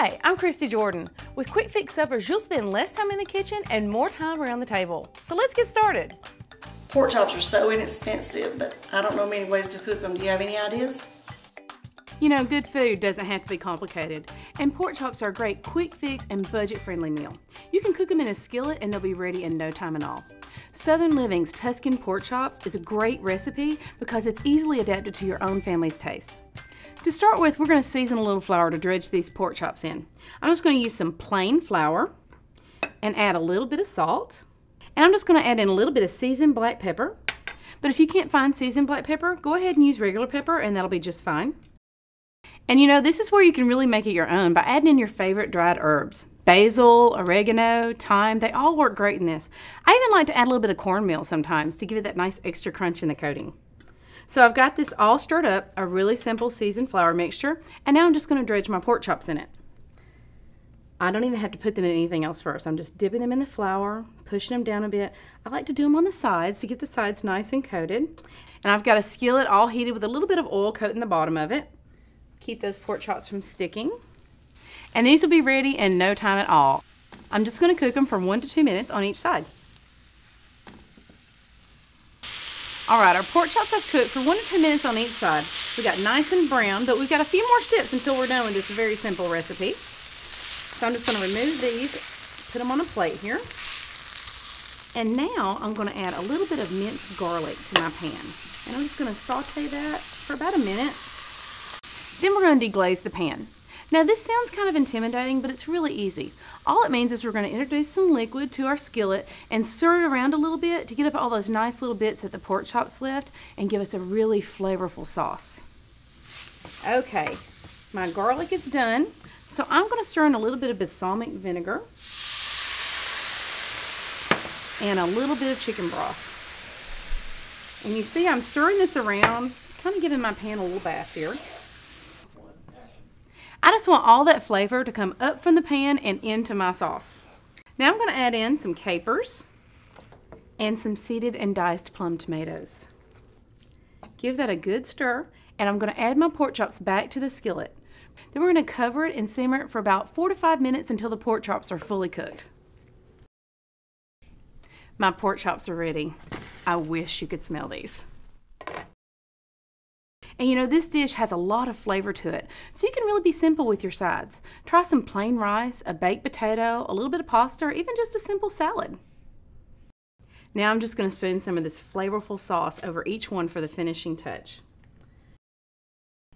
Hi, I'm Christy Jordan. With Quick Fix Suppers, you'll spend less time in the kitchen and more time around the table. So let's get started. Pork chops are so inexpensive, but I don't know many ways to cook them. Do you have any ideas? You know, good food doesn't have to be complicated, and pork chops are a great quick fix and budget-friendly meal. You can cook them in a skillet and they'll be ready in no time at all. Southern Living's Tuscan pork chops is a great recipe because it's easily adapted to your own family's taste. To start with, we're going to season a little flour to dredge these pork chops in. I'm just going to use some plain flour and add a little bit of salt. And I'm just going to add in a little bit of seasoned black pepper. But if you can't find seasoned black pepper, go ahead and use regular pepper and that'll be just fine. And you know, this is where you can really make it your own by adding in your favorite dried herbs. Basil, oregano, thyme, they all work great in this. I even like to add a little bit of cornmeal sometimes to give it that nice extra crunch in the coating. So I've got this all stirred up, a really simple seasoned flour mixture, and now I'm just going to dredge my pork chops in it. I don't even have to put them in anything else first. I'm just dipping them in the flour, pushing them down a bit. I like to do them on the sides to get the sides nice and coated. And I've got a skillet all heated with a little bit of oil coating the bottom of it. Keep those pork chops from sticking. And these will be ready in no time at all. I'm just going to cook them for 1 to 2 minutes on each side. Alright, our pork chops have cooked for 1 to 2 minutes on each side. We got nice and brown, but we've got a few more steps until we're done with this very simple recipe. So I'm just going to remove these, put them on a plate here. And now I'm going to add a little bit of minced garlic to my pan. And I'm just going to saute that for about a minute. Then we're going to deglaze the pan. Now this sounds kind of intimidating, but it's really easy. All it means is we're going to introduce some liquid to our skillet and stir it around a little bit to get up all those nice little bits that the pork chops left and give us a really flavorful sauce. Okay, my garlic is done, so I'm going to stir in a little bit of balsamic vinegar and a little bit of chicken broth. And you see I'm stirring this around, kind of giving my pan a little bath here. I just want all that flavor to come up from the pan and into my sauce. Now I'm going to add in some capers and some seeded and diced plum tomatoes. Give that a good stir, and I'm going to add my pork chops back to the skillet. Then we're going to cover it and simmer it for about 4 to 5 minutes until the pork chops are fully cooked. My pork chops are ready. I wish you could smell these. And you know, this dish has a lot of flavor to it, so you can really be simple with your sides. Try some plain rice, a baked potato, a little bit of pasta, or even just a simple salad. Now I'm just going to spoon some of this flavorful sauce over each one for the finishing touch.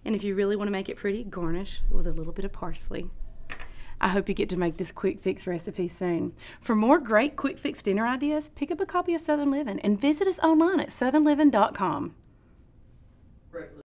And if you really want to make it pretty, garnish with a little bit of parsley. I hope you get to make this quick fix recipe soon. For more great quick fix dinner ideas, pick up a copy of Southern Living and visit us online at southernliving.com.